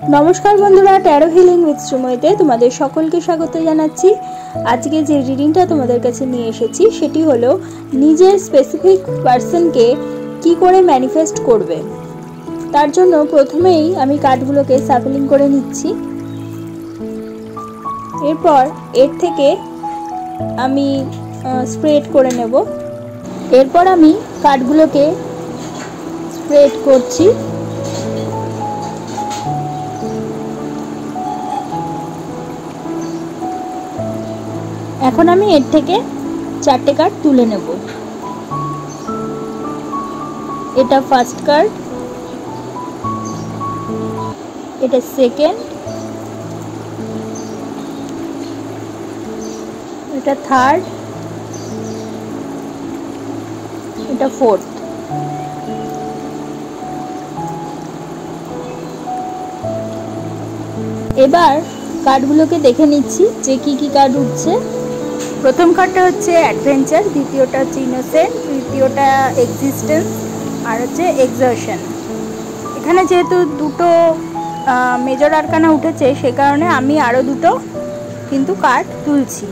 নমস্কার বন্ধুরা, taro healing with সুময়তে তোমাদের সকলকে স্বাগত জানাচ্ছি। আজকে যে রিডিংটা তোমাদের কাছে নিয়ে এসেছি সেটি হলো নিজের স্পেসিফিক পার্সনকে কি করে ম্যানিফেস্ট করবে। তার জন্য প্রথমেই আমি কার্ডগুলোকে সাফলিং করে নিচ্ছি। এরপর এর থেকে আমি স্প্রেড করে নেব। এরপর আমি কার্ডগুলোকে স্প্রেড করছি। এখন আমি এর থেকে 4টে কার্ড তুলে নেব। এটা ফার্স্ট কার্ড, এটা সেকেন্ড, এটা থার্ড, এটা ফোর্থ। এবার কার্ডগুলোকে দেখে নিচ্ছি যে কি কি কার্ড উঠছে। প্রথম কার্ডটা হচ্ছে অ্যাডভেঞ্চার, দ্বিতীয়টা হচ্ছে ইনোসেন্ট, তৃতীয়টা এক্সিস্টেন্স, আর হচ্ছে এক্সারশন। এখানে যেহেতু দুটো মেজর আরকানা উঠেছে সে কারণে আমি আরও দুটো কিন্তু কার্ড তুলছি।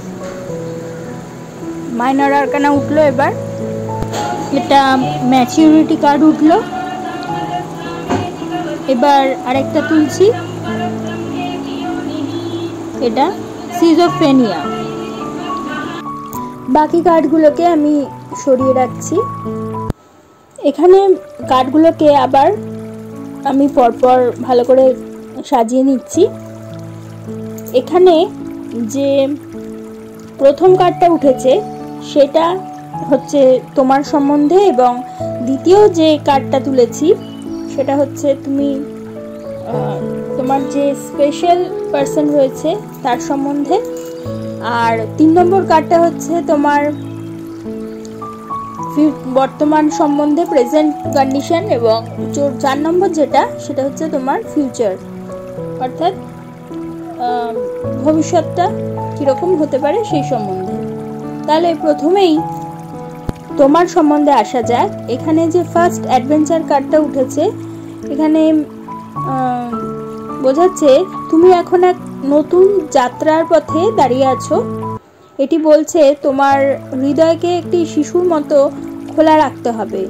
মাইনর আরকানা উঠলো। এবার এটা ম্যাচিউরিটি কার্ড উঠলো। এবার আরেকটা তুলছি, এটা সিজোফ্রেনিয়া। বাকি কার্ডগুলোকে আমি সরিয়ে রাখছি। এখানে কার্ডগুলোকে আবার আমি পরপর ভালো করে সাজিয়ে নিচ্ছি। এখানে যে প্রথম কার্ডটা উঠেছে সেটা হচ্ছে তোমার সম্বন্ধে, এবং দ্বিতীয় যে কার্ডটা তুলেছি সেটা হচ্ছে তুমি তোমার যে স্পেশাল পার্সন রয়েছে তার সম্বন্ধে। আর 3 নম্বর কার্ডটা হচ্ছে তোমার বর্তমান সম্বন্ধে, প্রেজেন্ট কন্ডিশন, এবং 4 নম্বর যেটা সেটা হচ্ছে তোমার ফিউচার, অর্থাৎ ভবিষ্যৎটা কীরকম হতে পারে সেই সম্বন্ধে। তাহলে প্রথমেই তোমার সম্বন্ধে আসা যাক। এখানে যে ফার্স্ট অ্যাডভেঞ্চার কার্ডটা উঠেছে, এখানে বোঝাচ্ছে তুমি এখন এক নতুন যাত্রার পথে দাঁড়িয়ে আছো। এটি বলছে তোমার হৃদয়কে একটি শিশুর মতো খোলা রাখতে হবে,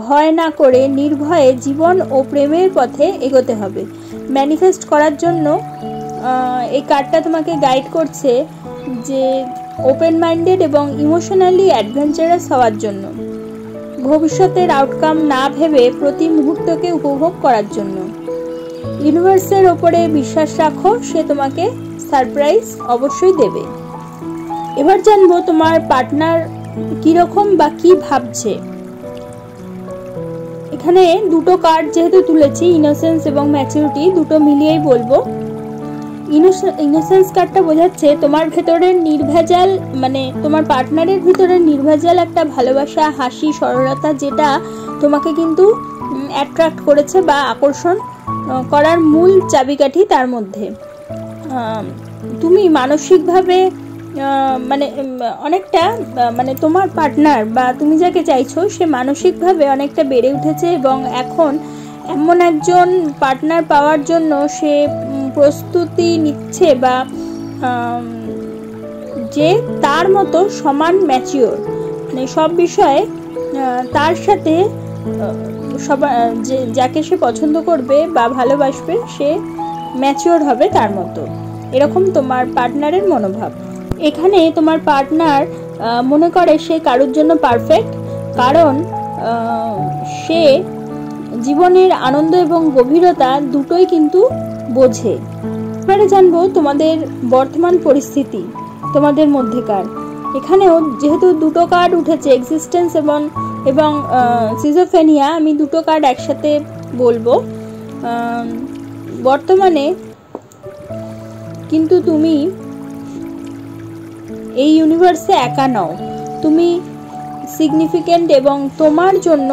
ভয় না করে নির্ভয়ে জীবন ও প্রেমের পথে এগোতে হবে। ম্যানিফেস্ট করার জন্য এই কার্ডটা তোমাকে গাইড করছে যে ওপেন মাইন্ডেড এবং ইমোশনালি অ্যাডভেঞ্চারাস হওয়ার জন্য, ভবিষ্যতের আউটকাম না ভেবে প্রতি মুহূর্তকে উপভোগ করার জন্য। ইউনিভার্সের ওপরে বিশ্বাস রাখো, সে তোমাকে সারপ্রাইজ অবশ্যই দেবে। এবার জানবো তোমার পার্টনার কিরকম বা কি ভাবছে। এখানে দুটো কার্ড যেহেতু তুলেছি, ইনোসেন্স এবং ম্যাচুরিটি, দুটো মিলিয়েই বলবো। ইনোসেন্স কার্ডটা বোঝাচ্ছে তোমার ভেতরের নির্ভেজাল, মানে তোমার পার্টনারের ভিতরে নির্ভেজাল একটা ভালোবাসা, হাসি, সরলতা, যেটা তোমাকে কিন্তু অ্যাট্রাক্ট করেছে বা আকর্ষণ করার মূল চাবিকাঠি তার মধ্যে। তুমি মানসিকভাবে মানে অনেকটা, মানে তোমার পার্টনার বা তুমি যাকে চাইছো সে মানসিকভাবে অনেকটা বেড়ে উঠেছে, এবং এখন এমন একজন পার্টনার পাওয়ার জন্য সে প্রস্তুতি নিচ্ছে, বা যে তার মতো সমান ম্যাচিওর, মানে সব বিষয়ে তার সাথে যে যাকে সে পছন্দ করবে বা ভালোবাসবে সে ম্যাচিওর হবে তার মতো, এরকম তোমার পার্টনারের মনোভাব। এখানে তোমার পার্টনার মনে করে সে কারোর জন্য পারফেক্ট, কারণ সে জীবনের আনন্দ এবং গভীরতা দুটোই কিন্তু বোঝে। এবারে জানবো তোমাদের বর্তমান পরিস্থিতি তোমাদের মধ্যেকার। এখানেও যেহেতু দুটো কার্ড উঠেছে, এক্সিস্টেন্স এবং সিজোফ্রেনিয়া, আমি দুটো কার্ড একসাথে বলবো। বর্তমানে কিন্তু তুমি এই ইউনিভার্সে একা নও, তুমি সিগনিফিকেন্ট, এবং তোমার জন্য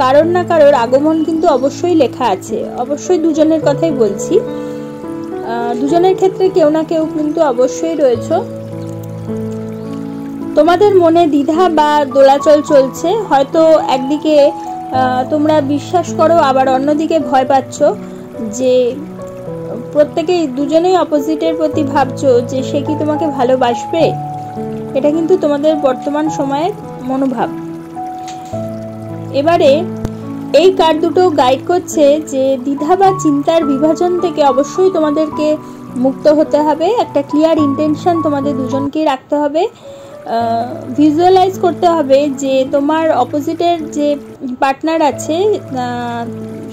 কারণ না কারোর আগমন কিন্তু অবশ্যই লেখা আছে। অবশ্যই দুজনের কথাই বলছি, দুজনের ক্ষেত্রে কেউ না কেউ কিন্তু অবশ্যই রয়েছে। তোমাদের মনে দ্বিধা বা দোলাচল চলছে, হয়তো একদিকে তোমরা বিশ্বাস করো আবার অন্যদিকে ভয় পাচ্ছ। যে প্রত্যেকেই দুজনেই অপোজিটের প্রতি ভাবছো যে সে কি তোমাকে ভালোবাসবে, এটা কিন্তু তোমাদের বর্তমান সময়ের মনোভাব। এবারে এই কার্ড দুটো গাইড করছে যে দ্বিধা বা চিন্তার বিভাজন থেকে অবশ্যই তোমাদেরকে মুক্ত হতে হবে। একটা ক্লিয়ার ইন্টেনশন তোমাদের দুজনকেই রাখতে হবে। ভিজুয়ালাইজ করতে হবে যে তোমার অপোজিটের যে পার্টনার আছে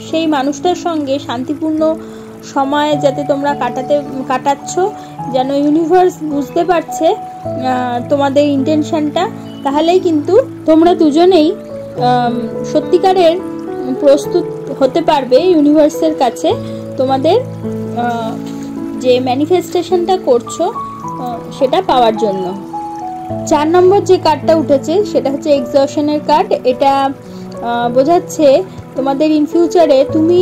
সেই মানুষটার সঙ্গে শান্তিপূর্ণ সময় যাতে তোমরা কাটাচ্ছ, যেন ইউনিভার্স বুঝতে পারছে তোমাদের ইন্টেনশনটা। তাহলেই কিন্তু তোমরা দুজনেই সত্যিকারের প্রস্তুত হতে পারবে ইউনিভার্সের কাছে তোমাদের যে ম্যানিফেস্টেশনটা করছো সেটা পাওয়ার জন্য। 4 নম্বর যে কার্ডটা উঠেছে সেটা হচ্ছে এক্সহশনের কার্ড। এটা বোঝাচ্ছে তোমাদের ইন ফিউচারে তুমি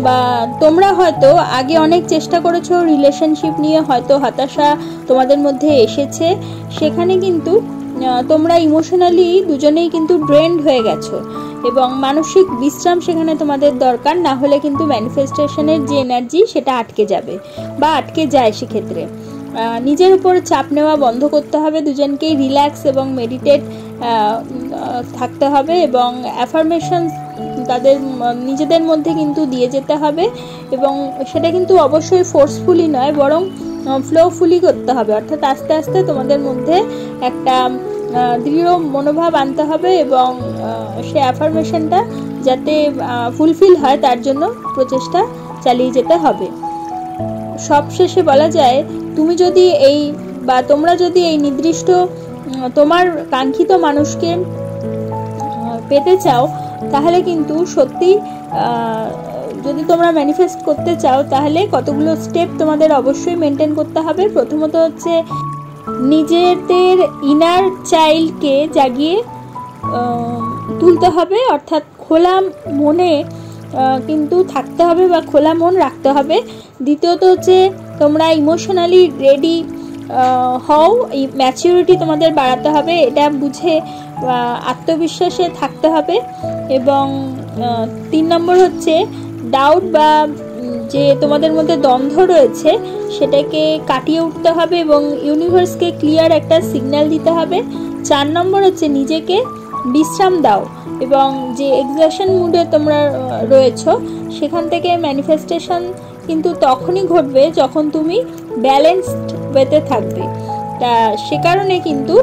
বা তোমরা হয়তো আগে অনেক চেষ্টা করেছো রিলেশনশিপ নিয়ে, হয়তো হতাশা তোমাদের মধ্যে এসেছে, সেখানে কিন্তু তোমরা ইমোশনালি দুজনেই কিন্তু ড্রেন্ড হয়ে গেছো এবং মানসিক বিশ্রাম সেখানে তোমাদের দরকার, না হলে কিন্তু ম্যানিফেস্টেশনের যে এনার্জি সেটা আটকে যাবে বা আটকে যায়। সেক্ষেত্রে নিজের উপর চাপ নেওয়া বন্ধ করতে হবে, দুজনকেই রিল্যাক্স এবং মেডিটেট থাকতে হবে এবং অ্যাফার্মেশন তাদের নিজেদের মধ্যে কিন্তু দিয়ে যেতে হবে এবং সেটা কিন্তু অবশ্যই ফোর্সফুলি নয়, বরং ফ্লোফুলি করতে হবে। অর্থাৎ আস্তে আস্তে তোমাদের মধ্যে একটা দৃঢ় মনোভাব আনতে হবে এবং সে অ্যাফার্মেশনটা যাতে ফুলফিল হয় তার জন্য প্রচেষ্টা চালিয়ে যেতে হবে। সবশেষে বলা যায়, তুমি যদি তোমরা যদি এই নির্দিষ্ট তোমার কাঙ্ক্ষিত মানুষকে পেতে চাও, তাহলে কিন্তু সত্যি যদি তোমরা ম্যানিফেস্ট করতে চাও তাহলে কতগুলো স্টেপ তোমাদের অবশ্যই মেনটেন করতে হবে। প্রথমত হচ্ছে নিজেদের ইনার চাইল্ডকে জাগিয়ে তুলতে হবে, অর্থাৎ খোলা মনে কিন্তু থাকতে হবে বা খোলা মন রাখতে হবে। দ্বিতীয়ত হচ্ছে তোমরা ইমোশনালি রেডি হও, এই ম্যাচিউরিটি তোমাদের বাড়াতে হবে, এটা বুঝে আত্মবিশ্বাসে থাকতে হবে। এবং 3 নম্বর হচ্ছে ডাউট বা যে তোমাদের মধ্যে দ্বন্দ্ব রয়েছে সেটাকে কাটিয়ে উঠতে হবে এবং ইউনিভার্সকে ক্লিয়ার একটা সিগন্যাল দিতে হবে। 4 নম্বর হচ্ছে নিজেকে বিশ্রাম দাও এবং যে এক্সহশন মুডে তোমরা রয়েছো সেখান থেকে ম্যানিফেস্টেশন কিন্তু তখনই ঘটবে যখন তুমি ব্যালেন্সড ওয়েতে থাকবে। তা সে কারণে কিন্তু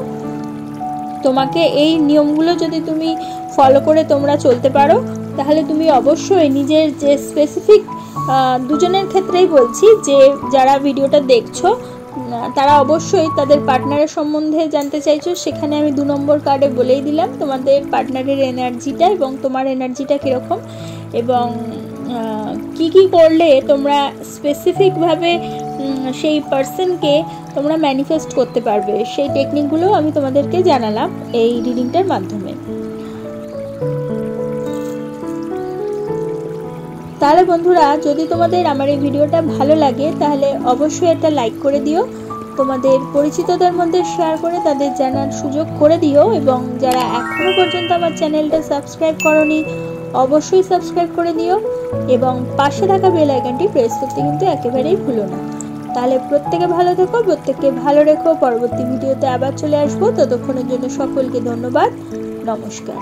তোমাকে এই নিয়মগুলো যদি তুমি ফলো করে তোমরা চলতে পারো তাহলে তুমি অবশ্যই নিজের যে স্পেসিফিক দুজনের ক্ষেত্রেই বলছি, যে যারা ভিডিওটা দেখছো তারা অবশ্যই তাদের পার্টনারের সম্বন্ধে জানতে চাইছো, সেখানে আমি 2 নম্বর কার্ডে বলেই দিলাম তোমাদের পার্টনারের এনার্জিটা এবং তোমার এনার্জিটা কীরকম এবং কি কি করলে তোমরা স্পেসিফিকভাবে সেই পার্সনকে তোমরা ম্যানিফেস্ট করতে পারবে, সেই টেকনিকগুলো আমি তোমাদেরকে জানালাম এই রিডিংটার মাধ্যমে। তাহলে বন্ধুরা, যদি তোমাদের আমার এই ভিডিওটা ভালো লাগে তাহলে অবশ্যই একটা লাইক করে দিও, তোমাদের পরিচিতদের মধ্যে শেয়ার করে তাদের জানার সুযোগ করে দিও এবং যারা এখনো পর্যন্ত আমার চ্যানেলটা সাবস্ক্রাইব করোনি অবশ্যই সাবস্ক্রাইব করে দিও এবং পাশে থাকা বেল আইকনটি প্রেস করতে কিন্তু একেবারেই ভুলো না। তাহলে প্রত্যেকে ভালো থেকো, প্রত্যেককে ভালো রেখো। পরবর্তী ভিডিওতে আবার চলে আসবো, ততক্ষণের জন্য সকলকে ধন্যবাদ, নমস্কার।